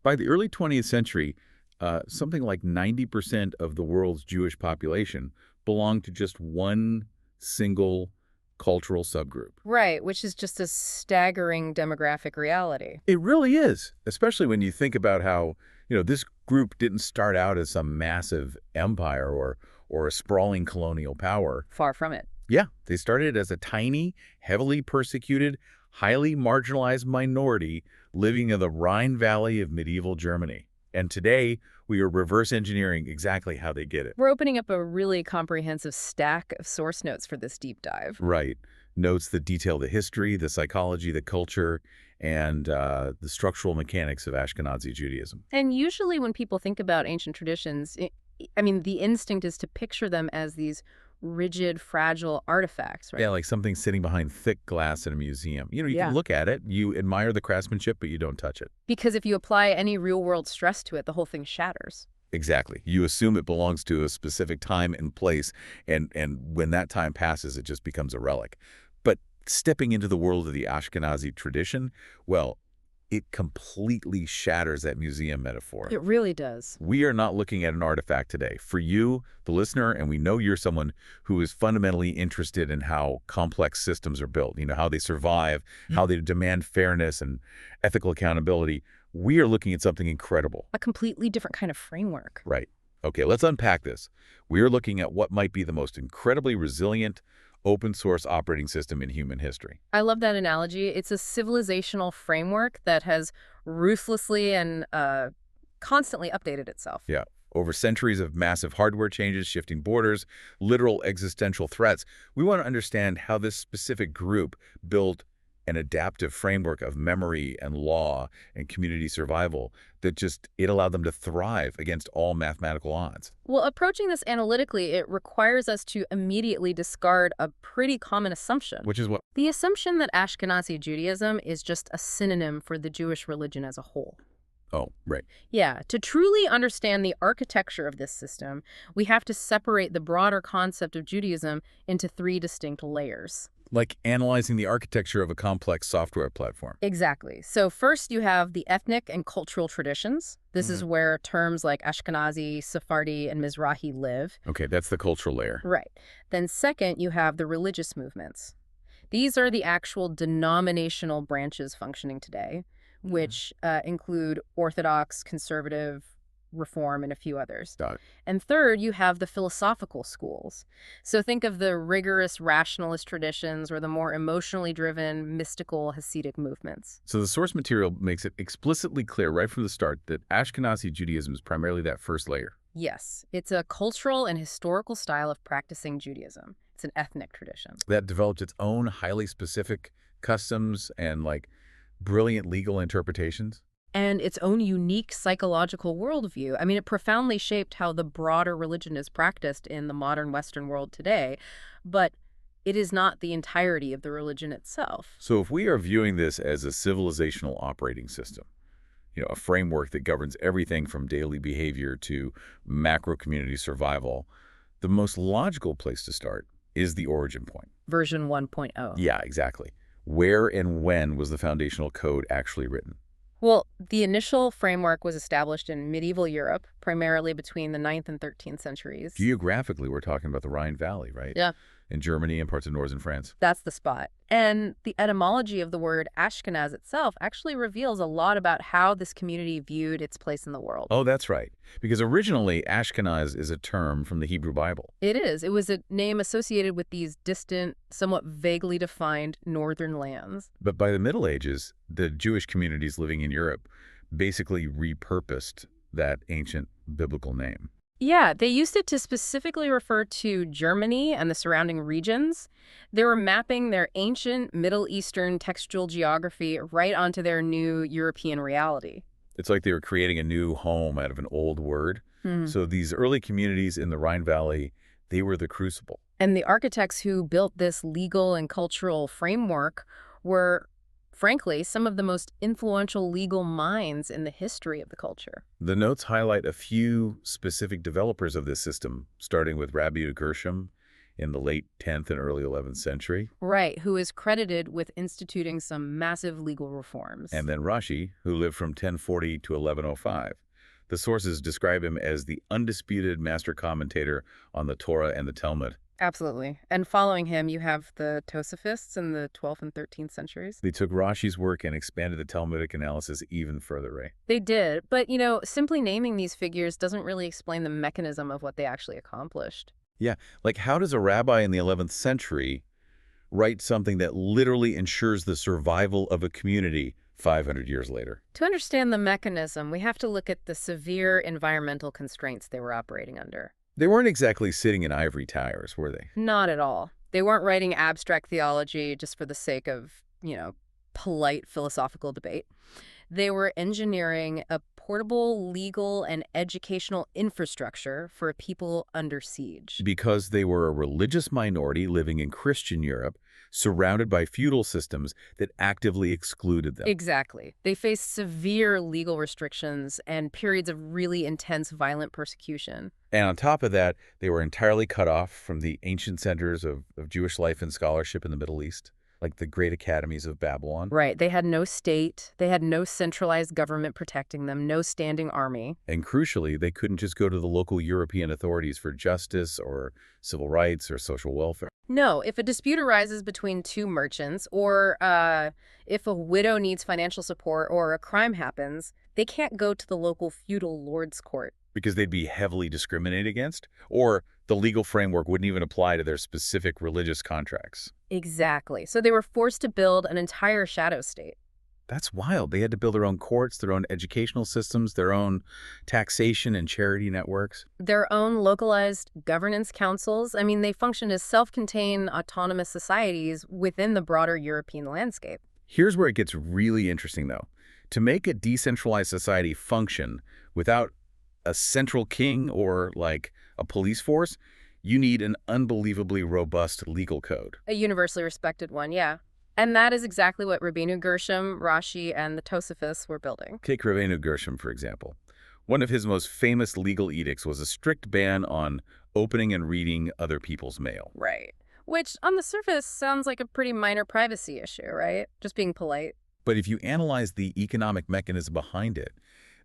By the early 20th century, something like 90% of the world's Jewish population belonged to just one single cultural subgroup. Right, which is just a staggering demographic reality. It really is, especially when you think about how, this group didn't start out as some massive empire or a sprawling colonial power. Far from it. Yeah, they started as a tiny, heavily persecuted, highly marginalized minority living in the Rhine Valley of medieval Germany. And today, we are reverse engineering exactly how they get it. We're opening up a really comprehensive stack of source notes for this deep dive. Right. Notes that detail the history, the psychology, the culture, and the structural mechanics of Ashkenazi Judaism. And usually when people think about ancient traditions, the instinct is to picture them as these rigid, fragile artifacts, right? Yeah, like something sitting behind thick glass in a museum. You Yeah. can look at it, you admire the craftsmanship, but you don't touch it. Because if you apply any real-world stress to it, the whole thing shatters. Exactly. You assume it belongs to a specific time and place, and when that time passes, it just becomes a relic. But stepping into the world of the Ashkenazi tradition, well, it completely shatters that museum metaphor. It really does. We are not looking at an artifact today. For you, the listener, and we know you're someone who is fundamentally interested in how complex systems are built, how they survive, how they demand fairness and ethical accountability. We are looking at something incredible. A completely different kind of framework. Right. Okay, let's unpack this. We are looking at what might be the most incredibly resilient, open-source operating system in human history. I love that analogy. It's a civilizational framework that has ruthlessly and constantly updated itself. Yeah. Over centuries of massive hardware changes, shifting borders, literal existential threats, we want to understand how this specific group built an adaptive framework of memory and law and community survival that it allowed them to thrive against all mathematical odds. Well, approaching this analytically, it requires us to immediately discard a pretty common assumption. Which is what? The assumption that Ashkenazi Judaism is just a synonym for the Jewish religion as a whole. Oh, right. Yeah, to truly understand the architecture of this system, we have to separate the broader concept of Judaism into three distinct layers. Like analyzing the architecture of a complex software platform. Exactly. So first you have the ethnic and cultural traditions. This is where terms like Ashkenazi, Sephardi, and Mizrahi live. Okay, that's the cultural layer. Right. Then second, you have the religious movements. These are the actual denominational branches functioning today, which include Orthodox, Conservative, Reform, and a few others. Got it. And third, you have the philosophical schools. So think of the rigorous rationalist traditions or the more emotionally driven, mystical Hasidic movements. So the source material makes it explicitly clear right from the start that Ashkenazi Judaism is primarily that first layer. Yes, it's a cultural and historical style of practicing Judaism. It's an ethnic tradition. That developed its own highly specific customs and brilliant legal interpretations. And its own unique psychological worldview. It profoundly shaped how the broader religion is practiced in the modern Western world today, but it is not the entirety of the religion itself. So if we are viewing this as a civilizational operating system, a framework that governs everything from daily behavior to macro community survival, the most logical place to start is the origin point. Version 1.0. Yeah, exactly. Where and when was the foundational code actually written? Well, the initial framework was established in medieval Europe, primarily between the 9th and 13th centuries. Geographically, we're talking about the Rhine Valley, right? Yeah. In Germany and parts of northern France. That's the spot. And the etymology of the word Ashkenaz itself actually reveals a lot about how this community viewed its place in the world. Oh, that's right. Because originally, Ashkenaz is a term from the Hebrew Bible. It is. It was a name associated with these distant, somewhat vaguely defined northern lands. But by the Middle Ages, the Jewish communities living in Europe basically repurposed that ancient biblical name. Yeah, they used it to specifically refer to Germany and the surrounding regions. They were mapping their ancient Middle Eastern textual geography right onto their new European reality. It's like they were creating a new home out of an old word. So these early communities in the Rhine Valley, they were the crucible. And the architects who built this legal and cultural framework were, frankly, some of the most influential legal minds in the history of the culture. The notes highlight a few specific developers of this system, starting with Rabbi Gershom in the late 10th and early 11th century. Right, who is credited with instituting some massive legal reforms. And then Rashi, who lived from 1040 to 1105. The sources describe him as the undisputed master commentator on the Torah and the Talmud. Absolutely. And following him, you have the Tosafists in the 12th and 13th centuries. They took Rashi's work and expanded the Talmudic analysis even further, Ray. They did, but, simply naming these figures doesn't really explain the mechanism of what they actually accomplished. Yeah, like how does a rabbi in the 11th century write something that literally ensures the survival of a community 500 years later? To understand the mechanism, we have to look at the severe environmental constraints they were operating under. They weren't exactly sitting in ivory towers, were they? Not at all. They weren't writing abstract theology just for the sake of, polite philosophical debate. They were engineering a portable legal and educational infrastructure for a people under siege. Because they were a religious minority living in Christian Europe, surrounded by feudal systems that actively excluded them. Exactly. They faced severe legal restrictions and periods of really intense violent persecution. And on top of that, they were entirely cut off from the ancient centers of Jewish life and scholarship in the Middle East, like the great academies of Babylon. Right. They had no state. They had no centralized government protecting them, no standing army. And crucially, they couldn't just go to the local European authorities for justice or civil rights or social welfare. No, if a dispute arises between two merchants, or if a widow needs financial support or a crime happens, they can't go to the local feudal lord's court. Because they'd be heavily discriminated against, or the legal framework wouldn't even apply to their specific religious contracts. Exactly. So they were forced to build an entire shadow state. That's wild. They had to build their own courts, their own educational systems, their own taxation and charity networks. Their own localized governance councils. I mean, they functioned as self-contained autonomous societies within the broader European landscape. Here's where it gets really interesting, though. To make a decentralized society function without a central king or, like, a police force, you need an unbelievably robust legal code. A universally respected one, yeah. And that is exactly what Rabbeinu Gershom, Rashi, and the Tosafists were building. Take Rabbeinu Gershom, for example. One of his most famous legal edicts was a strict ban on opening and reading other people's mail. Right. Which, on the surface, sounds like a pretty minor privacy issue, right? Just being polite. But if you analyze the economic mechanism behind it,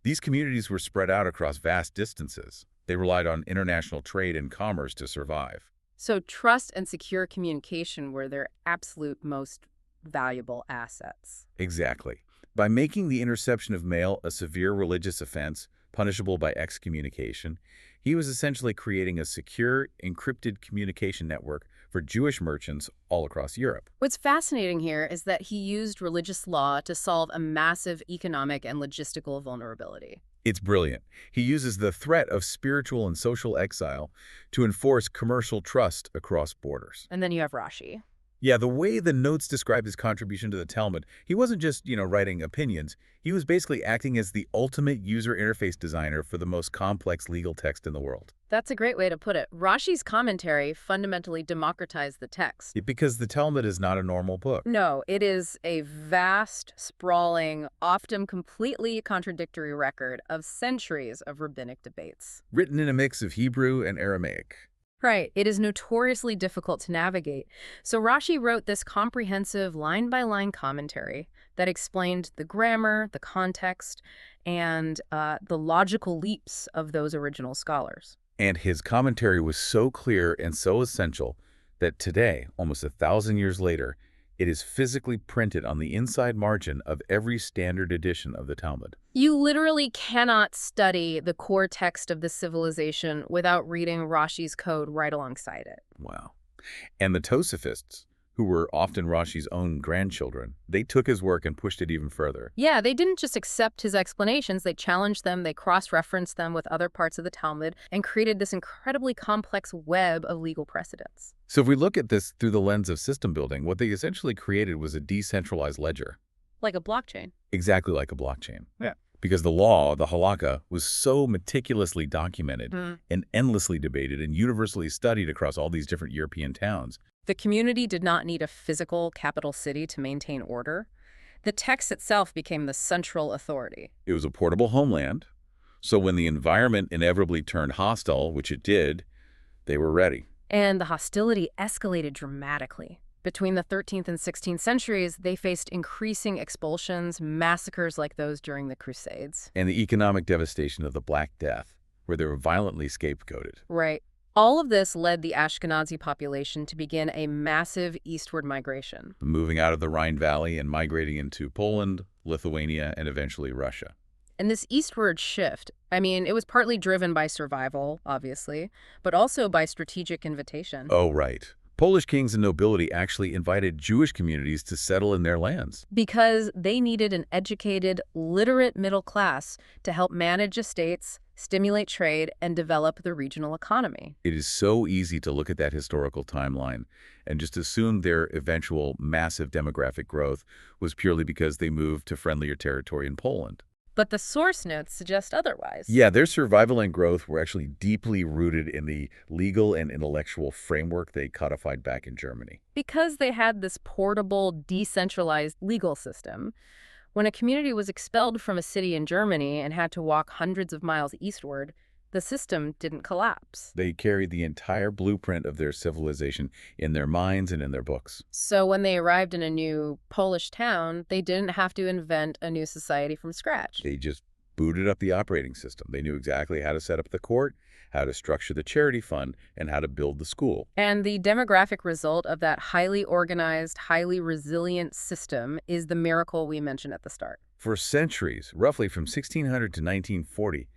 these communities were spread out across vast distances. They relied on international trade and commerce to survive. So trust and secure communication were their absolute most valuable assets. Exactly. By making the interception of mail a severe religious offense, punishable by excommunication, he was essentially creating a secure, encrypted communication network for Jewish merchants all across Europe. What's fascinating here is that he used religious law to solve a massive economic and logistical vulnerability. It's brilliant. He uses the threat of spiritual and social exile to enforce commercial trust across borders. And then you have Rashi. Yeah, the way the notes describe his contribution to the Talmud, he wasn't just, writing opinions. He was basically acting as the ultimate user interface designer for the most complex legal text in the world. That's a great way to put it. Rashi's commentary fundamentally democratized the text. Because the Talmud is not a normal book. No, it is a vast, sprawling, often completely contradictory record of centuries of rabbinic debates. Written in a mix of Hebrew and Aramaic. Right. It is notoriously difficult to navigate. So Rashi wrote this comprehensive line-by-line commentary that explained the grammar, the context, and the logical leaps of those original scholars. And his commentary was so clear and so essential that today, almost 1,000 years later, it is physically printed on the inside margin of every standard edition of the Talmud. You literally cannot study the core text of the civilization without reading Rashi's code right alongside it. Wow. And the Tosafists, who were often Rashi's own grandchildren, they took his work and pushed it even further. Yeah, they didn't just accept his explanations, they challenged them, they cross-referenced them with other parts of the Talmud, and created this incredibly complex web of legal precedents. So if we look at this through the lens of system building, what they essentially created was a decentralized ledger. Like a blockchain. Exactly like a blockchain. Yeah. Because the law, the halakha, was so meticulously documented and endlessly debated and universally studied across all these different European towns. The community did not need a physical capital city to maintain order. The text itself became the central authority. It was a portable homeland, so when the environment inevitably turned hostile, which it did, they were ready. And the hostility escalated dramatically. Between the 13th and 16th centuries, they faced increasing expulsions, massacres like those during the Crusades. And the economic devastation of the Black Death, where they were violently scapegoated. Right. All of this led the Ashkenazi population to begin a massive eastward migration. Moving out of the Rhine Valley and migrating into Poland, Lithuania, and eventually Russia. And this eastward shift, it was partly driven by survival, obviously, but also by strategic invitation. Oh, right. Polish kings and nobility actually invited Jewish communities to settle in their lands. Because they needed an educated, literate middle class to help manage estates, stimulate trade, and develop the regional economy. It is so easy to look at that historical timeline and just assume their eventual massive demographic growth was purely because they moved to friendlier territory in Poland. But the source notes suggest otherwise. Yeah, their survival and growth were actually deeply rooted in the legal and intellectual framework they codified back in Germany. Because they had this portable, decentralized legal system, when a community was expelled from a city in Germany and had to walk hundreds of miles eastward, the system didn't collapse. They carried the entire blueprint of their civilization in their minds and in their books. So when they arrived in a new Polish town, they didn't have to invent a new society from scratch. They just booted up the operating system. They knew exactly how to set up the court, how to structure the charity fund, and how to build the school. And the demographic result of that highly organized, highly resilient system is the miracle we mentioned at the start. For centuries, roughly from 1600 to 1940,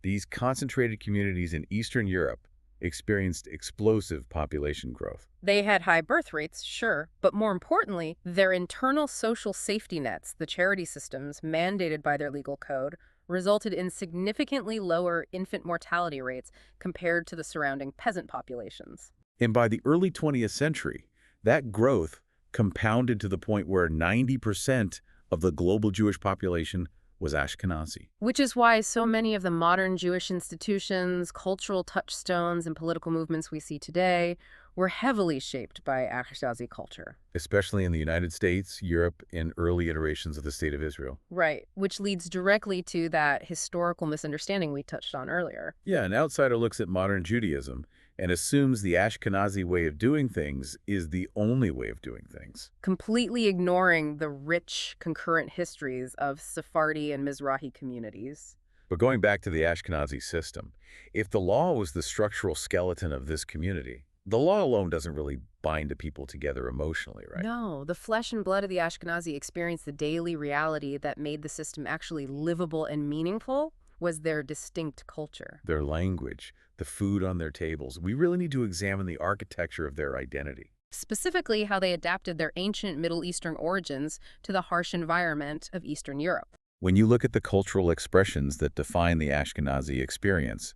these concentrated communities in Eastern Europe experienced explosive population growth. They had high birth rates, sure, but more importantly, their internal social safety nets, the charity systems mandated by their legal code, resulted in significantly lower infant mortality rates compared to the surrounding peasant populations. And by the early 20th century, that growth compounded to the point where 90% of the global Jewish population was Ashkenazi. Which is why so many of the modern Jewish institutions, cultural touchstones, and political movements we see today were heavily shaped by Ashkenazi culture. Especially in the United States, Europe, and early iterations of the State of Israel. Right, which leads directly to that historical misunderstanding we touched on earlier. Yeah, an outsider looks at modern Judaism and assumes the Ashkenazi way of doing things is the only way of doing things. Completely ignoring the rich concurrent histories of Sephardi and Mizrahi communities. But going back to the Ashkenazi system, if the law was the structural skeleton of this community, the law alone doesn't really bind the people together emotionally, right? No, the flesh and blood of the Ashkenazi experienced the daily reality that made the system actually livable and meaningful was their distinct culture. Their language, the food on their tables. We really need to examine the architecture of their identity. Specifically, how they adapted their ancient Middle Eastern origins to the harsh environment of Eastern Europe. When you look at the cultural expressions that define the Ashkenazi experience,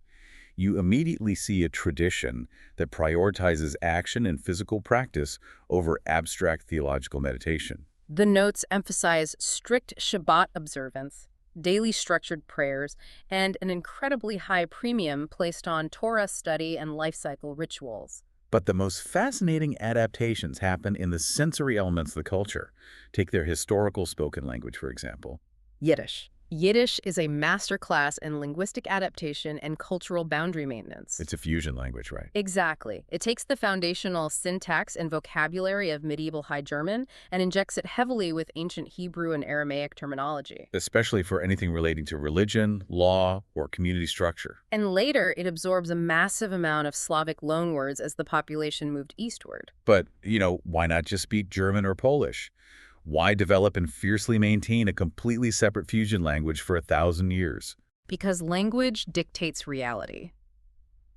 you immediately see a tradition that prioritizes action and physical practice over abstract theological meditation. The notes emphasize strict Shabbat observance, daily structured prayers, and an incredibly high premium placed on Torah study and life cycle rituals. But the most fascinating adaptations happen in the sensory elements of the culture. Take their historical spoken language, for example. Yiddish. Yiddish is a masterclass in linguistic adaptation and cultural boundary maintenance. It's a fusion language, right? Exactly. It takes the foundational syntax and vocabulary of medieval High German and injects it heavily with ancient Hebrew and Aramaic terminology. Especially for anything relating to religion, law, or community structure. And later, it absorbs a massive amount of Slavic loanwords as the population moved eastward. But, why not just speak German or Polish? Why develop and fiercely maintain a completely separate fusion language for 1,000 years? Because language dictates reality.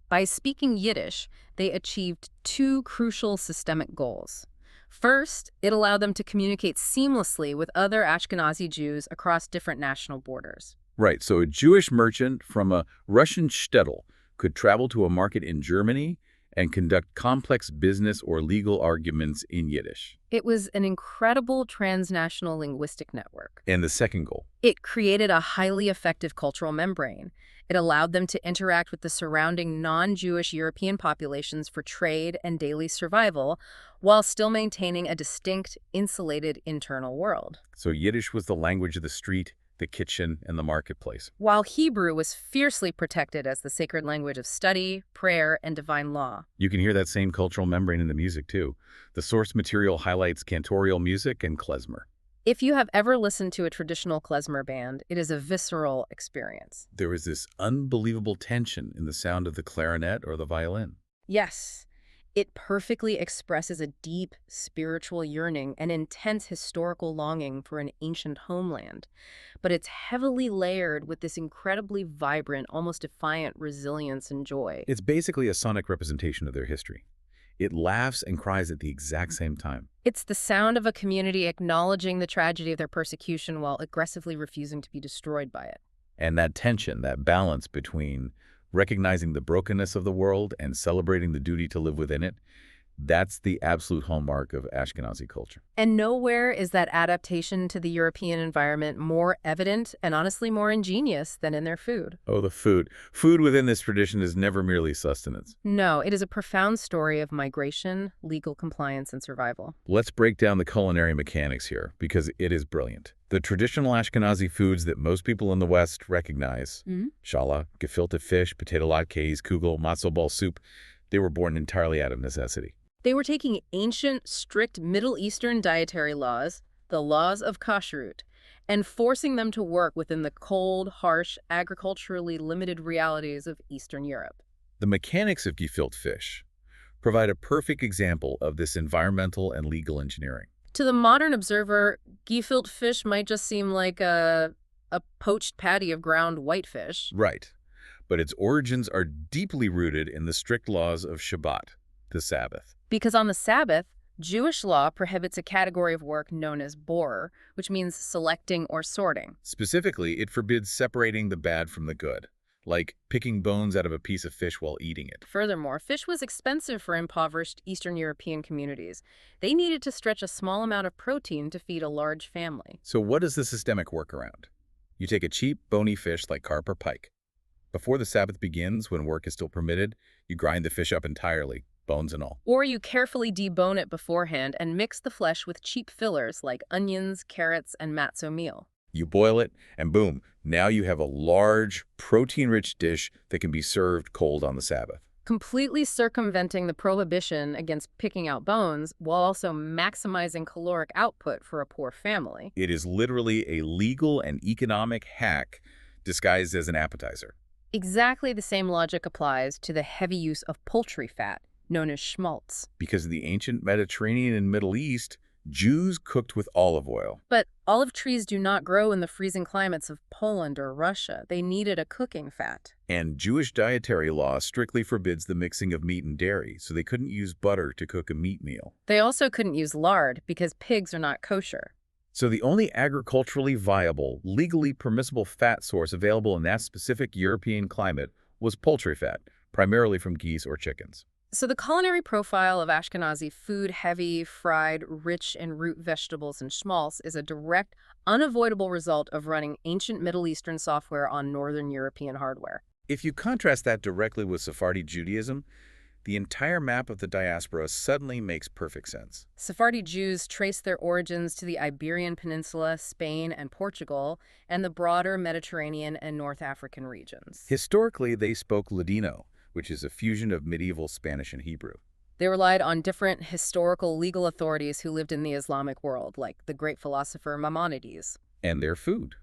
By speaking Yiddish, they achieved two crucial systemic goals. First, it allowed them to communicate seamlessly with other Ashkenazi Jews across different national borders. Right, so a Jewish merchant from a Russian shtetl could travel to a market in Germany and conduct complex business or legal arguments in Yiddish. It was an incredible transnational linguistic network. And the second goal? It created a highly effective cultural membrane. It allowed them to interact with the surrounding non-Jewish European populations for trade and daily survival, while still maintaining a distinct, insulated internal world. So Yiddish was the language of the street, the kitchen, and the marketplace. while Hebrew was fiercely protected as the sacred language of study, prayer, and divine law. You can hear that same cultural membrane in the music, too. The source material highlights cantorial music and klezmer. If you have ever listened to a traditional klezmer band, it is a visceral experience. There is this unbelievable tension in the sound of the clarinet or the violin. Yes, it perfectly expresses a deep spiritual yearning and intense historical longing for an ancient homeland. But it's heavily layered with this incredibly vibrant, almost defiant resilience and joy. It's basically a sonic representation of their history. It laughs and cries at the exact same time. It's the sound of a community acknowledging the tragedy of their persecution while aggressively refusing to be destroyed by it. And that tension, that balance between recognizing the brokenness of the world and celebrating the duty to live within it, that's the absolute hallmark of Ashkenazi culture. And nowhere is that adaptation to the European environment more evident and honestly more ingenious than in their food. Oh, the food. Food within this tradition is never merely sustenance. No, it is a profound story of migration, legal compliance, and survival. Let's break down the culinary mechanics here, because it is brilliant. The traditional Ashkenazi foods that most people in the West recognize, challah, gefilte fish, potato latkes, kugel, matzo ball soup, they were born entirely out of necessity. They were taking ancient, strict Middle Eastern dietary laws, the laws of kashrut, and forcing them to work within the cold, harsh, agriculturally limited realities of Eastern Europe. The mechanics of gefilte fish provide a perfect example of this environmental and legal engineering. To the modern observer, gefilte fish might just seem like a poached patty of ground whitefish. Right. But its origins are deeply rooted in the strict laws of Shabbat, the Sabbath. Because on the Sabbath, Jewish law prohibits a category of work known as borer, which means selecting or sorting. Specifically, it forbids separating the bad from the good, like picking bones out of a piece of fish while eating it. Furthermore, fish was expensive for impoverished Eastern European communities. They needed to stretch a small amount of protein to feed a large family. So what is the systemic workaround? You take a cheap, bony fish like carp or pike. Before the Sabbath begins, when work is still permitted, you grind the fish up entirely, bones and all. Or you carefully debone it beforehand and mix the flesh with cheap fillers like onions, carrots, and matzo meal. You boil it, and boom, now you have a large, protein-rich dish that can be served cold on the Sabbath. Completely circumventing the prohibition against picking out bones while also maximizing caloric output for a poor family. It is literally a legal and economic hack disguised as an appetizer. Exactly the same logic applies to the heavy use of poultry fat, known as schmaltz. Because in the ancient Mediterranean and Middle East, Jews cooked with olive oil. But olive trees do not grow in the freezing climates of Poland or Russia. They needed a cooking fat. And Jewish dietary law strictly forbids the mixing of meat and dairy, so they couldn't use butter to cook a meat meal. They also couldn't use lard because pigs are not kosher. So the only agriculturally viable, legally permissible fat source available in that specific European climate was poultry fat, primarily from geese or chickens. So the culinary profile of Ashkenazi food, heavy, fried, rich in root vegetables and schmaltz, is a direct, unavoidable result of running ancient Middle Eastern software on Northern European hardware. If you contrast that directly with Sephardi Judaism, the entire map of the diaspora suddenly makes perfect sense. Sephardi Jews trace their origins to the Iberian Peninsula, Spain, and Portugal, and the broader Mediterranean and North African regions. Historically, they spoke Ladino, which is a fusion of medieval Spanish and Hebrew. They relied on different historical legal authorities who lived in the Islamic world, like the great philosopher Maimonides. And their food.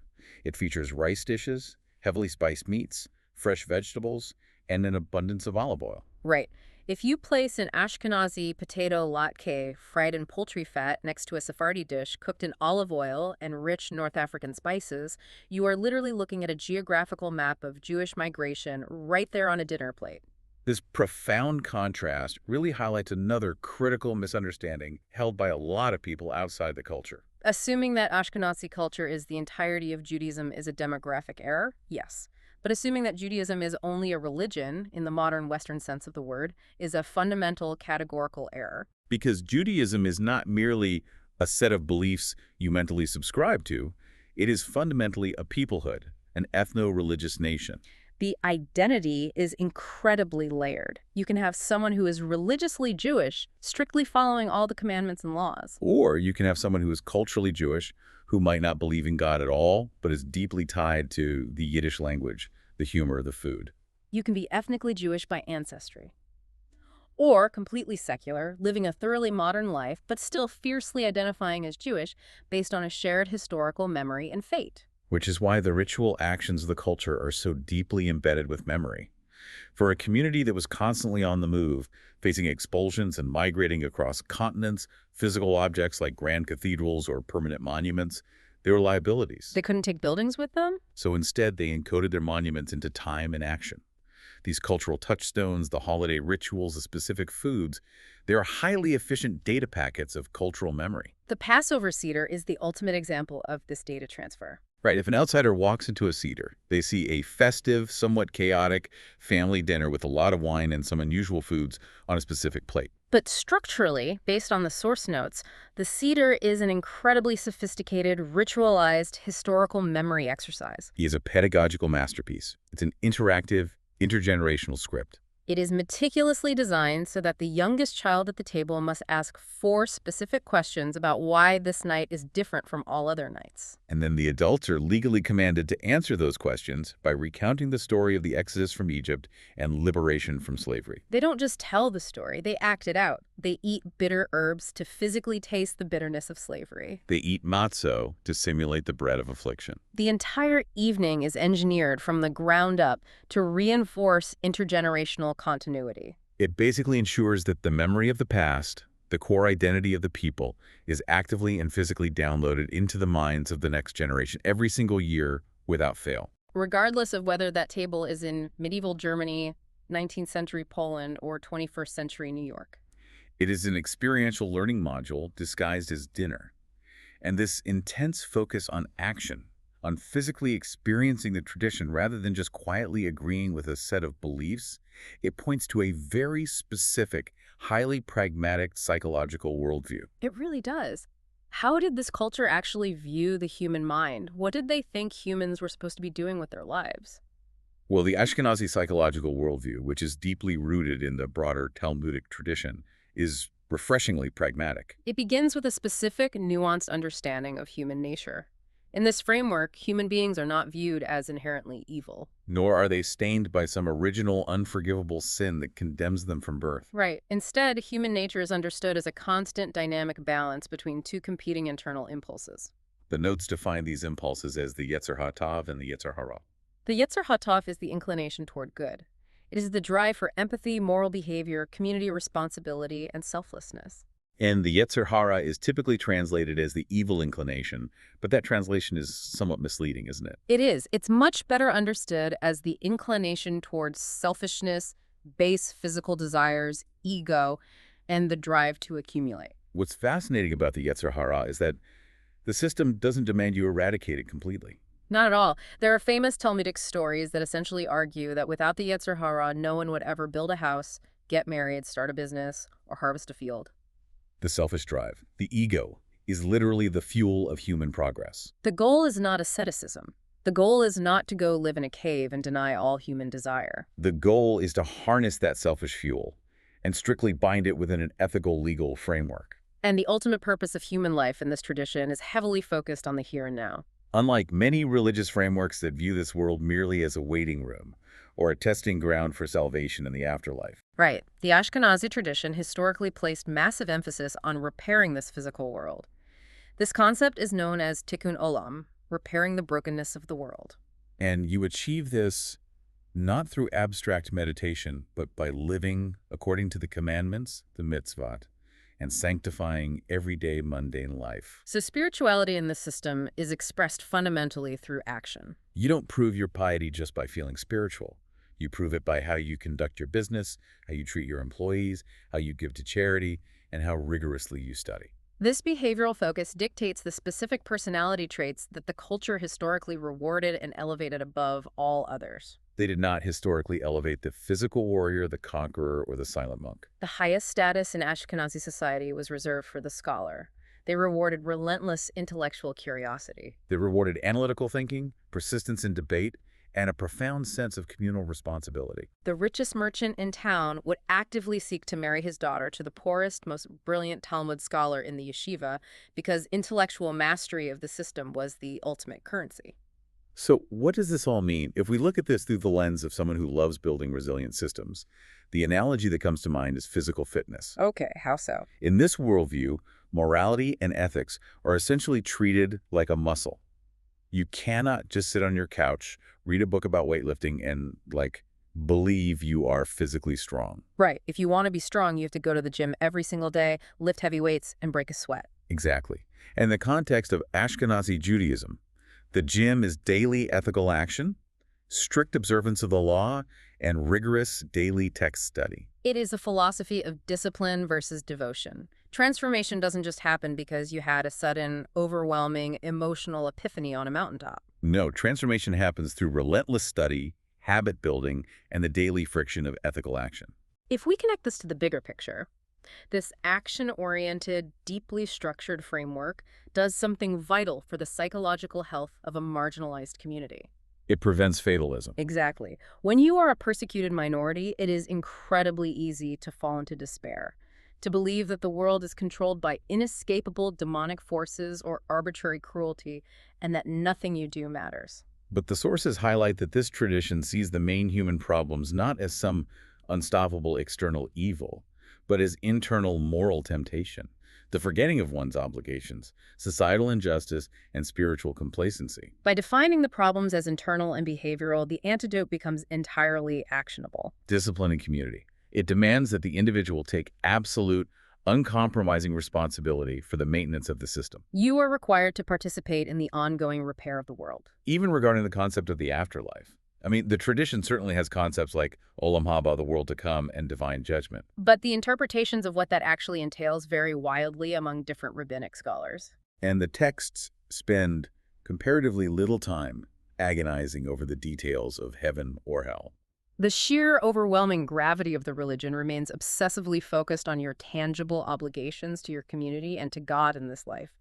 It features rice dishes, heavily spiced meats, fresh vegetables, and an abundance of olive oil. Right. If you place an Ashkenazi potato latke fried in poultry fat next to a Sephardi dish cooked in olive oil and rich North African spices, you are literally looking at a geographical map of Jewish migration right there on a dinner plate. This profound contrast really highlights another critical misunderstanding held by a lot of people outside the culture. Assuming that Ashkenazi culture is the entirety of Judaism is a demographic error? Yes. But assuming that Judaism is only a religion, in the modern Western sense of the word, is a fundamental categorical error. Because Judaism is not merely a set of beliefs you mentally subscribe to, it is fundamentally a peoplehood, an ethno-religious nation. The identity is incredibly layered. You can have someone who is religiously Jewish, strictly following all the commandments and laws. Or you can have someone who is culturally Jewish, who might not believe in God at all, but is deeply tied to the Yiddish language, the humor, the food. You can be ethnically Jewish by ancestry. Or completely secular, living a thoroughly modern life, but still fiercely identifying as Jewish based on a shared historical memory and fate. Which is why the ritual actions of the culture are so deeply embedded with memory. For a community that was constantly on the move, facing expulsions and migrating across continents, physical objects like grand cathedrals or permanent monuments, they were liabilities. They couldn't take buildings with them? So instead, they encoded their monuments into time and action. These cultural touchstones, the holiday rituals, the specific foods, they are highly efficient data packets of cultural memory. The Passover Seder is the ultimate example of this data transfer. Right, if an outsider walks into a Seder, they see a festive, somewhat chaotic family dinner with a lot of wine and some unusual foods on a specific plate. But structurally, based on the source notes, the Seder is an incredibly sophisticated, ritualized, historical memory exercise. He is a pedagogical masterpiece. It's an interactive, intergenerational script. It is meticulously designed so that the youngest child at the table must ask 4 specific questions about why this night is different from all other nights. And then the adults are legally commanded to answer those questions by recounting the story of the Exodus from Egypt and liberation from slavery. They don't just tell the story, they act it out. They eat bitter herbs to physically taste the bitterness of slavery. They eat matzo to simulate the bread of affliction. The entire evening is engineered from the ground up to reinforce intergenerational continuity. It basically ensures that the memory of the past, the core identity of the people, is actively and physically downloaded into the minds of the next generation every single year without fail. Regardless of whether that table is in medieval Germany, 19th century Poland, or 21st century New York. It is an experiential learning module disguised as dinner. And this intense focus on action, on physically experiencing the tradition rather than just quietly agreeing with a set of beliefs, it points to a very specific, highly pragmatic psychological worldview. It really does. How did this culture actually view the human mind? What did they think humans were supposed to be doing with their lives? Well, the Ashkenazi psychological worldview, which is deeply rooted in the broader Talmudic tradition, is refreshingly pragmatic. It begins with a specific, nuanced understanding of human nature. In this framework, human beings are not viewed as inherently evil. Nor are they stained by some original, unforgivable sin that condemns them from birth. Right. Instead, human nature is understood as a constant dynamic balance between 2 competing internal impulses. The notes define these impulses as the Yetzer HaTov and the Yetzer Hara. The Yetzer HaTov is the inclination toward good. It is the drive for empathy, moral behavior, community responsibility, and selflessness. And the Yetzer Hara is typically translated as the evil inclination, but that translation is somewhat misleading, isn't it? It is. It's much better understood as the inclination towards selfishness, base physical desires, ego, and the drive to accumulate. What's fascinating about the Yetzer Hara is that the system doesn't demand you eradicate it completely. Not at all. There are famous Talmudic stories that essentially argue that without the Yetzer Hara, no one would ever build a house, get married, start a business, or harvest a field. The selfish drive, the ego, is literally the fuel of human progress. The goal is not asceticism. The goal is not to go live in a cave and deny all human desire. The goal is to harness that selfish fuel and strictly bind it within an ethical, legal framework. And the ultimate purpose of human life in this tradition is heavily focused on the here and now. Unlike many religious frameworks that view this world merely as a waiting room or a testing ground for salvation in the afterlife. Right. The Ashkenazi tradition historically placed massive emphasis on repairing this physical world. This concept is known as tikkun olam, repairing the brokenness of the world. And you achieve this not through abstract meditation, but by living according to the commandments, the mitzvot, and sanctifying everyday mundane life. So spirituality in this system is expressed fundamentally through action. You don't prove your piety just by feeling spiritual. You prove it by how you conduct your business, how you treat your employees, how you give to charity, and how rigorously you study. This behavioral focus dictates the specific personality traits that the culture historically rewarded and elevated above all others. They did not historically elevate the physical warrior, the conqueror, or the silent monk. The highest status in Ashkenazi society was reserved for the scholar. They rewarded relentless intellectual curiosity. They rewarded analytical thinking, persistence in debate, and a profound sense of communal responsibility. The richest merchant in town would actively seek to marry his daughter to the poorest, most brilliant Talmud scholar in the yeshiva because intellectual mastery of the system was the ultimate currency. So what does this all mean? If we look at this through the lens of someone who loves building resilient systems, the analogy that comes to mind is physical fitness. Okay, how so? In this worldview, morality and ethics are essentially treated like a muscle. You cannot just sit on your couch, read a book about weightlifting, and, believe you are physically strong. Right. If you want to be strong, you have to go to the gym every single day, lift heavy weights, and break a sweat. Exactly. And in the context of Ashkenazi Judaism, the gym is daily ethical action, strict observance of the law, and rigorous daily text study. It is a philosophy of discipline versus devotion. Transformation doesn't just happen because you had a sudden, overwhelming, emotional epiphany on a mountaintop. No, transformation happens through relentless study, habit building, and the daily friction of ethical action. If we connect this to the bigger picture, this action-oriented, deeply structured framework does something vital for the psychological health of a marginalized community. It prevents fatalism. Exactly. When you are a persecuted minority, it is incredibly easy to fall into despair, to believe that the world is controlled by inescapable demonic forces or arbitrary cruelty, and that nothing you do matters. But the sources highlight that this tradition sees the main human problems not as some unstoppable external evil, but as internal moral temptation, the forgetting of one's obligations, societal injustice, and spiritual complacency. By defining the problems as internal and behavioral, the antidote becomes entirely actionable. Discipline and community. It demands that the individual take absolute, uncompromising responsibility for the maintenance of the system. You are required to participate in the ongoing repair of the world. Even regarding the concept of the afterlife. The tradition certainly has concepts like Olam Haba, the world to come, and divine judgment. But the interpretations of what that actually entails vary wildly among different rabbinic scholars. And the texts spend comparatively little time agonizing over the details of heaven or hell. The sheer overwhelming gravity of the religion remains obsessively focused on your tangible obligations to your community and to God in this life.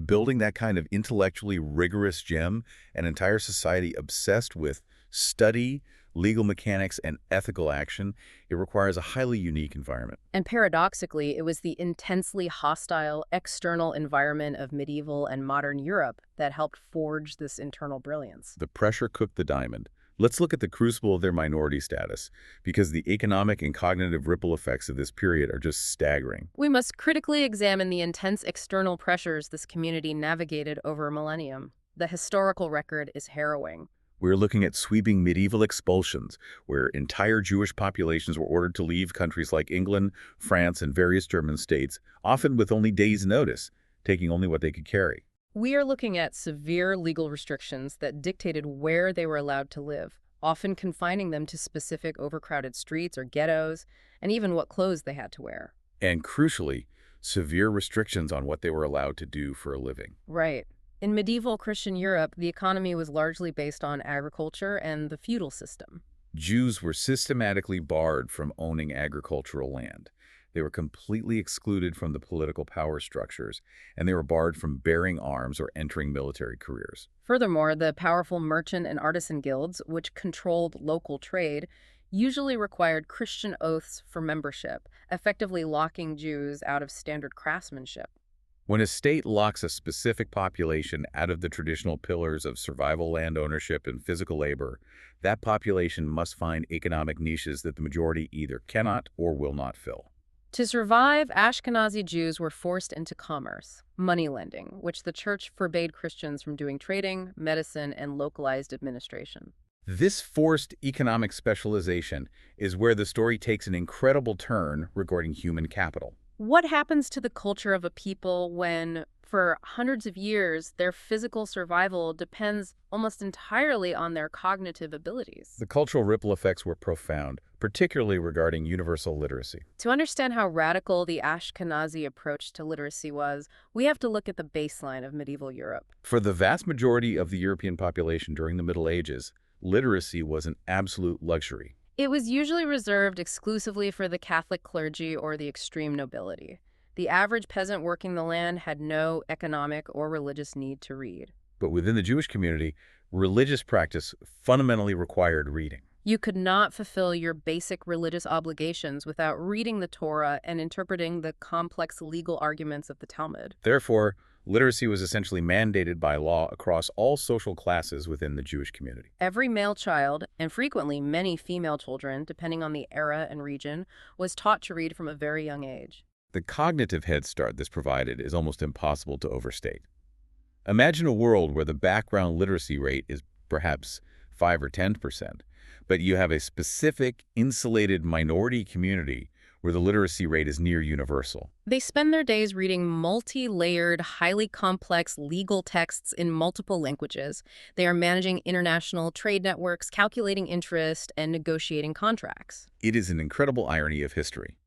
Building that kind of intellectually rigorous gem, an entire society obsessed with study, legal mechanics, and ethical action, it requires a highly unique environment. And paradoxically, it was the intensely hostile external environment of medieval and modern Europe that helped forge this internal brilliance. The pressure cooked the diamond. Let's look at the crucible of their minority status, because the economic and cognitive ripple effects of this period are just staggering. We must critically examine the intense external pressures this community navigated over a millennium. The historical record is harrowing. We're looking at sweeping medieval expulsions, where entire Jewish populations were ordered to leave countries like England, France, and various German states, often with only days' notice, taking only what they could carry. We are looking at severe legal restrictions that dictated where they were allowed to live, often confining them to specific overcrowded streets or ghettos, and even what clothes they had to wear. And crucially, severe restrictions on what they were allowed to do for a living. Right. In medieval Christian Europe, the economy was largely based on agriculture and the feudal system. Jews were systematically barred from owning agricultural land. They were completely excluded from the political power structures, and they were barred from bearing arms or entering military careers. Furthermore, the powerful merchant and artisan guilds, which controlled local trade, usually required Christian oaths for membership, effectively locking Jews out of standard craftsmanship. When a state locks a specific population out of the traditional pillars of survival land ownership and physical labor, that population must find economic niches that the majority either cannot or will not fill. To survive, Ashkenazi Jews were forced into commerce, money lending, which the church forbade Christians from doing trading, medicine, and localized administration. This forced economic specialization is where the story takes an incredible turn regarding human capital. What happens to the culture of a people when, for hundreds of years, their physical survival depends almost entirely on their cognitive abilities? The cultural ripple effects were profound, particularly regarding universal literacy. To understand how radical the Ashkenazi approach to literacy was, we have to look at the baseline of medieval Europe. For the vast majority of the European population during the Middle Ages, literacy was an absolute luxury. It was usually reserved exclusively for the Catholic clergy or the extreme nobility. The average peasant working the land had no economic or religious need to read. But within the Jewish community, Religious practice fundamentally required reading. You could not fulfill your basic religious obligations without reading the Torah and interpreting the complex legal arguments of the Talmud. Therefore, literacy was essentially mandated by law across all social classes within the Jewish community. Every male child, and frequently many female children, depending on the era and region, was taught to read from a very young age. The cognitive head start this provided is almost impossible to overstate. Imagine a world where the background literacy rate is perhaps 5 or 10%, but you have a specific, insulated minority community where the literacy rate is near universal. They spend their days reading multi-layered, highly complex legal texts in multiple languages. They are managing international trade networks, calculating interest, and negotiating contracts. It is an incredible irony of history.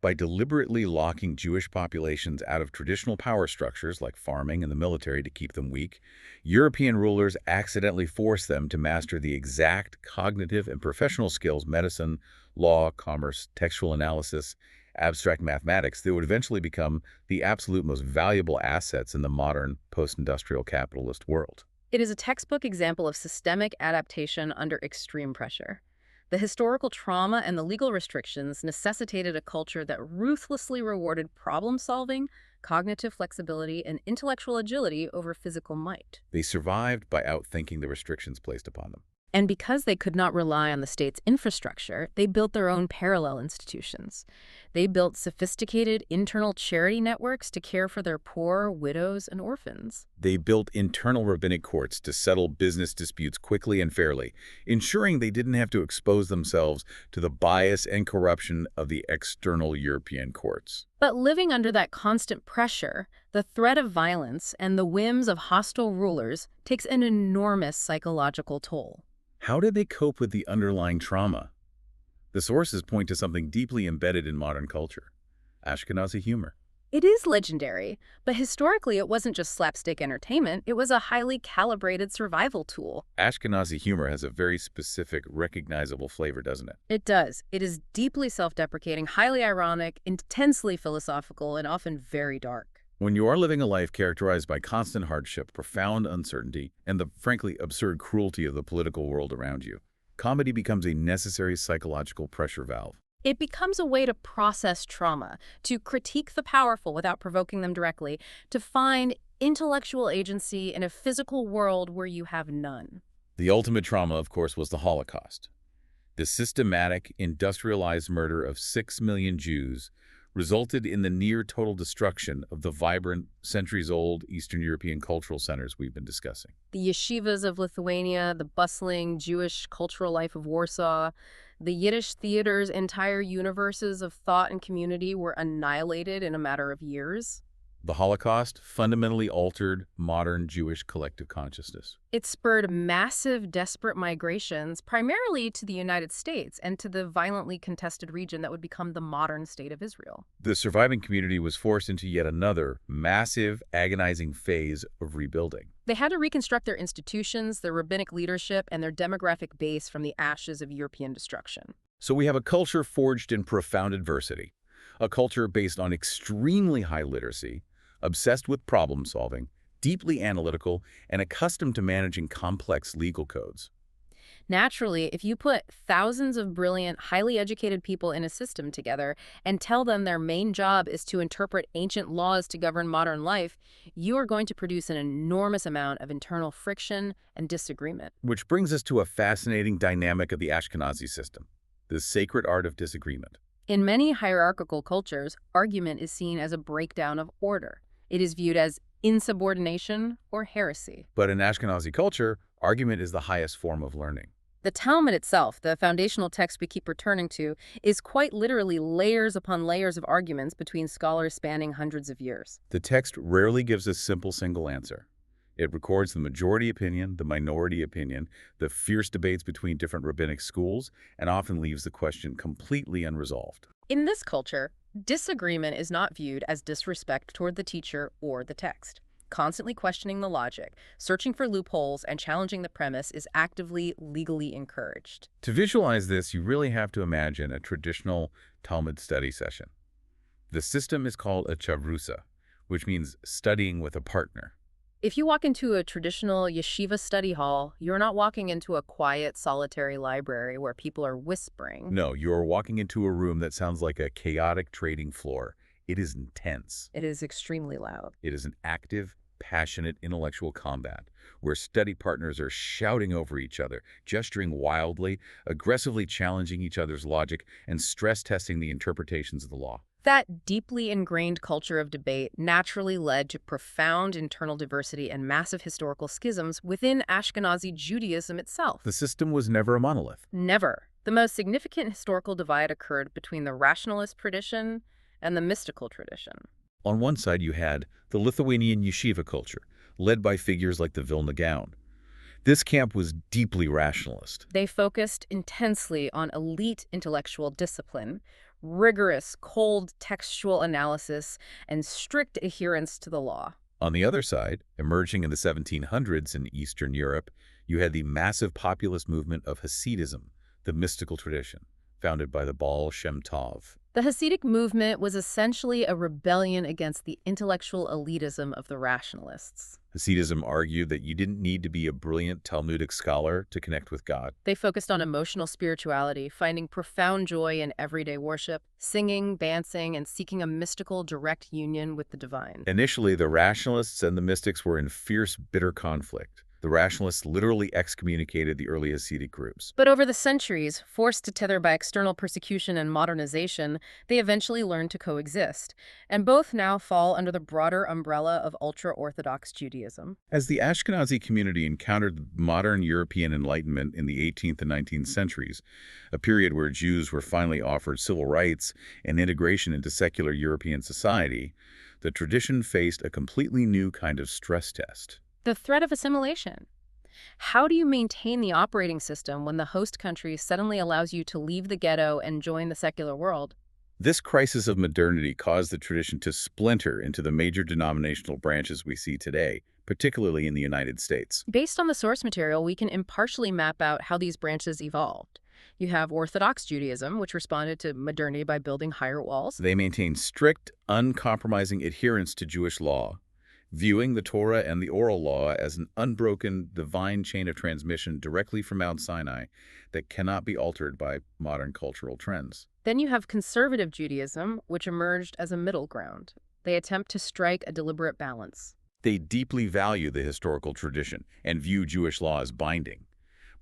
By deliberately locking Jewish populations out of traditional power structures like farming and the military to keep them weak, European rulers accidentally forced them to master the exact cognitive and professional skills medicine, law, commerce, textual analysis, abstract mathematics that would eventually become the absolute most valuable assets in the modern post-industrial capitalist world. It is a textbook example of systemic adaptation under extreme pressure. The historical trauma and the legal restrictions necessitated a culture that ruthlessly rewarded problem-solving, cognitive flexibility, and intellectual agility over physical might. They survived by outthinking the restrictions placed upon them. And because they could not rely on the state's infrastructure, they built their own parallel institutions. They built sophisticated internal charity networks to care for their poor, widows, and orphans. They built internal rabbinic courts to settle business disputes quickly and fairly, ensuring they didn't have to expose themselves to the bias and corruption of the external European courts. But living under that constant pressure, the threat of violence, and the whims of hostile rulers takes an enormous psychological toll. How did they cope with the underlying trauma? The sources point to something deeply embedded in modern culture: Ashkenazi humor. It is legendary, but historically it wasn't just slapstick entertainment, it was a highly calibrated survival tool. Ashkenazi humor has a very specific, recognizable flavor, doesn't it? It does. It is deeply self-deprecating, highly ironic, intensely philosophical, and often very dark. When you are living a life characterized by constant hardship, profound uncertainty, and the frankly absurd cruelty of the political world around you, comedy becomes a necessary psychological pressure valve. It becomes a way to process trauma, to critique the powerful without provoking them directly, to find intellectual agency in a physical world where you have none. The ultimate trauma, of course, was the Holocaust. The systematic, industrialized murder of 6 million Jews resulted in the near-total destruction of the vibrant, centuries-old Eastern European cultural centers we've been discussing. The yeshivas of Lithuania, the bustling Jewish cultural life of Warsaw, the Yiddish theater's entire universes of thought and community were annihilated in a matter of years. The Holocaust fundamentally altered modern Jewish collective consciousness. It spurred massive, desperate migrations, primarily to the United States and to the violently contested region that would become the modern state of Israel. The surviving community was forced into yet another massive, agonizing phase of rebuilding. They had to reconstruct their institutions, their rabbinic leadership, and their demographic base from the ashes of European destruction. So we have a culture forged in profound adversity, a culture based on extremely high literacy, obsessed with problem solving, deeply analytical, and accustomed to managing complex legal codes. Naturally, if you put thousands of brilliant, highly educated people in a system together and tell them their main job is to interpret ancient laws to govern modern life, you are going to produce an enormous amount of internal friction and disagreement. Which brings us to a fascinating dynamic of the Ashkenazi system, the sacred art of disagreement. In many hierarchical cultures, argument is seen as a breakdown of order. It is viewed as insubordination or heresy. But in Ashkenazi culture, argument is the highest form of learning. The Talmud itself, the foundational text we keep returning to, is quite literally layers upon layers of arguments between scholars spanning hundreds of years. The text rarely gives a simple single answer. It records the majority opinion, the minority opinion, the fierce debates between different rabbinic schools, and often leaves the question completely unresolved. In this culture, disagreement is not viewed as disrespect toward the teacher or the text. Constantly questioning the logic, searching for loopholes, and challenging the premise is actively, legally encouraged. To visualize this, you really have to imagine a traditional Talmud study session. The system is called a chavrusa, which means studying with a partner. If you walk into a traditional yeshiva study hall, you're not walking into a quiet, solitary library where people are whispering. No, you're walking into a room that sounds like a chaotic trading floor. It is intense. It is extremely loud. It is an active, passionate intellectual combat where study partners are shouting over each other, gesturing wildly, aggressively challenging each other's logic, and stress-testing the interpretations of the law. That deeply ingrained culture of debate naturally led to profound internal diversity and massive historical schisms within Ashkenazi Judaism itself. The system was never a monolith. Never. The most significant historical divide occurred between the rationalist tradition and the mystical tradition. On one side, you had the Lithuanian yeshiva culture, led by figures like the Vilna Gaon. This camp was deeply rationalist. They focused intensely on elite intellectual discipline, rigorous, cold textual analysis, and strict adherence to the law. On the other side, emerging in the 1700s in Eastern Europe, you had the massive populist movement of Hasidism, the mystical tradition, founded by the Baal Shem Tov. The Hasidic movement was essentially a rebellion against the intellectual elitism of the rationalists. Hasidism argued that you didn't need to be a brilliant Talmudic scholar to connect with God. They focused on emotional spirituality, finding profound joy in everyday worship, singing, dancing, and seeking a mystical, direct union with the divine. Initially, the rationalists and the mystics were in fierce, bitter conflict. The rationalists literally excommunicated the early Hasidic groups. But over the centuries, forced to tether by external persecution and modernization, they eventually learned to coexist, and both now fall under the broader umbrella of ultra-Orthodox Judaism. As the Ashkenazi community encountered modern European Enlightenment in the 18th and 19th centuries, a period where Jews were finally offered civil rights and integration into secular European society, the tradition faced a completely new kind of stress test. The threat of assimilation. How do you maintain the operating system when the host country suddenly allows you to leave the ghetto and join the secular world? This crisis of modernity caused the tradition to splinter into the major denominational branches we see today, particularly in the United States. Based on the source material, we can impartially map out how these branches evolved. You have Orthodox Judaism, which responded to modernity by building higher walls. They maintained strict, uncompromising adherence to Jewish law, viewing the Torah and the oral law as an unbroken, divine chain of transmission directly from Mount Sinai that cannot be altered by modern cultural trends. Then you have conservative Judaism, which emerged as a middle ground. They attempt to strike a deliberate balance. They deeply value the historical tradition and view Jewish law as binding,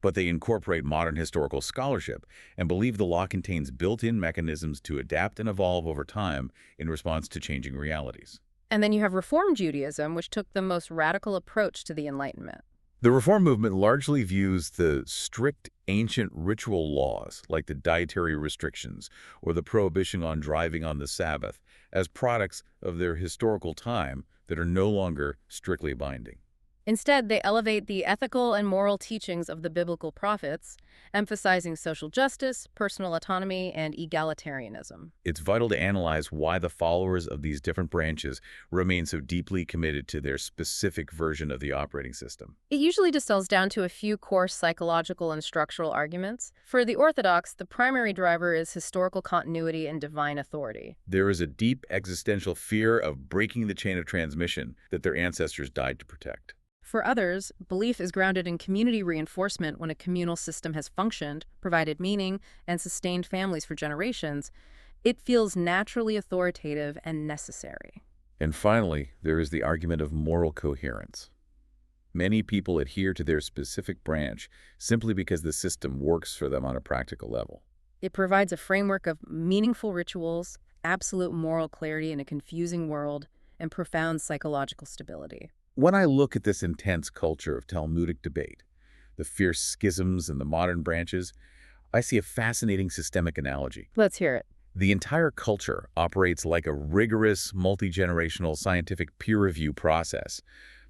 but they incorporate modern historical scholarship and believe the law contains built-in mechanisms to adapt and evolve over time in response to changing realities. And then you have Reform Judaism, which took the most radical approach to the Enlightenment. The Reform movement largely views the strict ancient ritual laws, like the dietary restrictions or the prohibition on driving on the Sabbath, as products of their historical time that are no longer strictly binding. Instead, they elevate the ethical and moral teachings of the biblical prophets, emphasizing social justice, personal autonomy, and egalitarianism. It's vital to analyze why the followers of these different branches remain so deeply committed to their specific version of the operating system. It usually distills down to a few core psychological and structural arguments. For the Orthodox, the primary driver is historical continuity and divine authority. There is a deep existential fear of breaking the chain of transmission that their ancestors died to protect. For others, belief is grounded in community reinforcement. When a communal system has functioned, provided meaning, and sustained families for generations, it feels naturally authoritative and necessary. And finally, there is the argument of moral coherence. Many people adhere to their specific branch simply because the system works for them on a practical level. It provides a framework of meaningful rituals, absolute moral clarity in a confusing world, and profound psychological stability. When I look at this intense culture of Talmudic debate, the fierce schisms and the modern branches, I see a fascinating systemic analogy. Let's hear it. The entire culture operates like a rigorous, multi-generational scientific peer review process,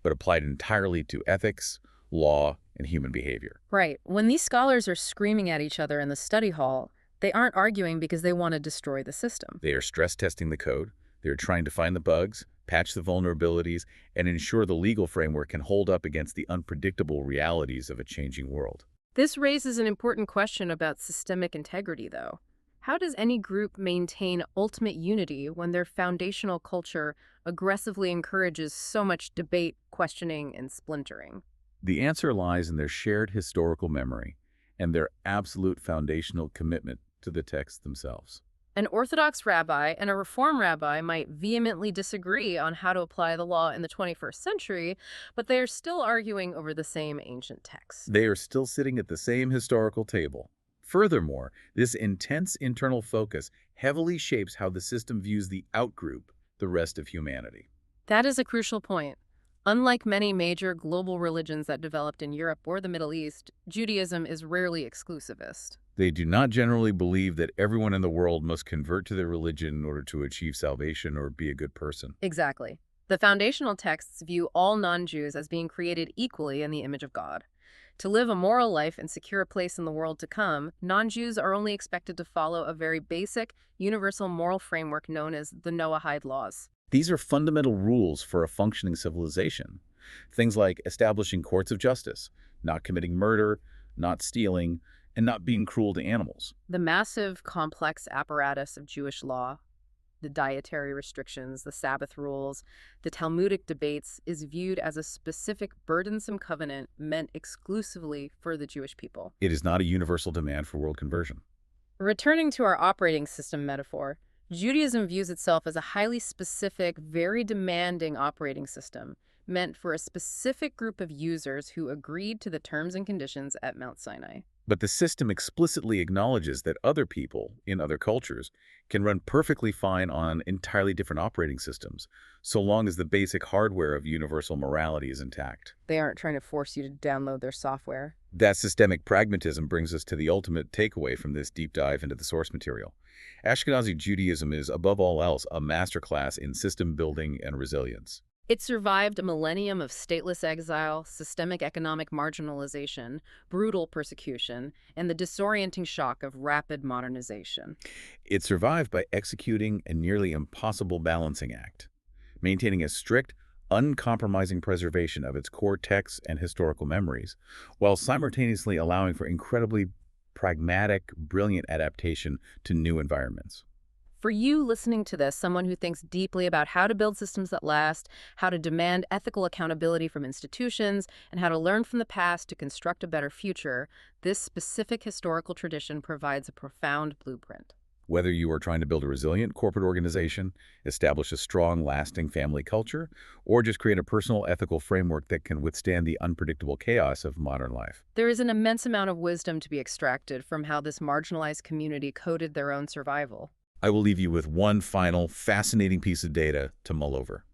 but applied entirely to ethics, law, and human behavior. Right. When these scholars are screaming at each other in the study hall, they aren't arguing because they want to destroy the system. They are stress testing the code. They're trying to find the bugs, patch the vulnerabilities, and ensure the legal framework can hold up against the unpredictable realities of a changing world. This raises an important question about systemic integrity, though. How does any group maintain ultimate unity when their foundational culture aggressively encourages so much debate, questioning, and splintering? The answer lies in their shared historical memory and their absolute foundational commitment to the texts themselves. An Orthodox rabbi and a Reform rabbi might vehemently disagree on how to apply the law in the 21st century, but they are still arguing over the same ancient text. They are still sitting at the same historical table. Furthermore, this intense internal focus heavily shapes how the system views the outgroup, the rest of humanity. That is a crucial point. Unlike many major global religions that developed in Europe or the Middle East, Judaism is rarely exclusivist. They do not generally believe that everyone in the world must convert to their religion in order to achieve salvation or be a good person. Exactly. The foundational texts view all non-Jews as being created equally in the image of God. To live a moral life and secure a place in the world to come, non-Jews are only expected to follow a very basic, universal moral framework known as the Noahide laws. These are fundamental rules for a functioning civilization. Things like establishing courts of justice, not committing murder, not stealing, and not being cruel to animals. The massive, complex apparatus of Jewish law, the dietary restrictions, the Sabbath rules, the Talmudic debates, is viewed as a specific burdensome covenant meant exclusively for the Jewish people. It is not a universal demand for world conversion. Returning to our operating system metaphor, Judaism views itself as a highly specific, very demanding operating system, meant for a specific group of users who agreed to the terms and conditions at Mount Sinai. But the system explicitly acknowledges that other people in other cultures can run perfectly fine on entirely different operating systems, so long as the basic hardware of universal morality is intact. They aren't trying to force you to download their software. That systemic pragmatism brings us to the ultimate takeaway from this deep dive into the source material. Ashkenazi Judaism is, above all else, a masterclass in system building and resilience. It survived a millennium of stateless exile, systemic economic marginalization, brutal persecution, and the disorienting shock of rapid modernization. It survived by executing a nearly impossible balancing act, maintaining a strict, uncompromising preservation of its core texts and historical memories, while simultaneously allowing for incredibly pragmatic, brilliant adaptation to new environments. For you listening to this, someone who thinks deeply about how to build systems that last, how to demand ethical accountability from institutions, and how to learn from the past to construct a better future, this specific historical tradition provides a profound blueprint. Whether you are trying to build a resilient corporate organization, establish a strong, lasting family culture, or just create a personal ethical framework that can withstand the unpredictable chaos of modern life. There is an immense amount of wisdom to be extracted from how this marginalized community coded their own survival. I will leave you with one final, fascinating piece of data to mull over.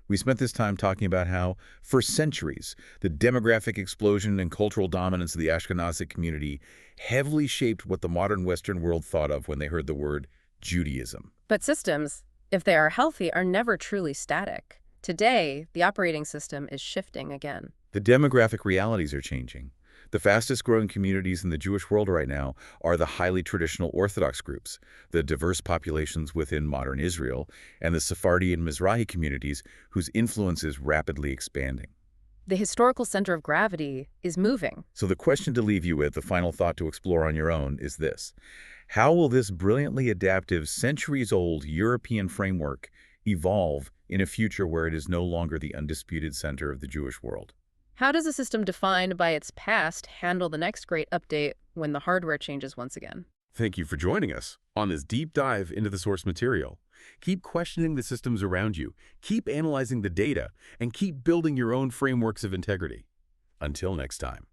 We spent this time talking about how, for centuries, the demographic explosion and cultural dominance of the Ashkenazi community heavily shaped what the modern Western world thought of when they heard the word Judaism. But systems, if they are healthy, are never truly static. Today, the operating system is shifting again. The demographic realities are changing. The fastest growing communities in the Jewish world right now are the highly traditional Orthodox groups, the diverse populations within modern Israel, and the Sephardi and Mizrahi communities whose influence is rapidly expanding. The historical center of gravity is moving. So the question to leave you with, the final thought to explore on your own, is this. How will this brilliantly adaptive, centuries-old European framework evolve in a future where it is no longer the undisputed center of the Jewish world? How does a system defined by its past handle the next great update when the hardware changes once again? Thank you for joining us on this deep dive into the source material. Keep questioning the systems around you, keep analyzing the data, and keep building your own frameworks of integrity. Until next time.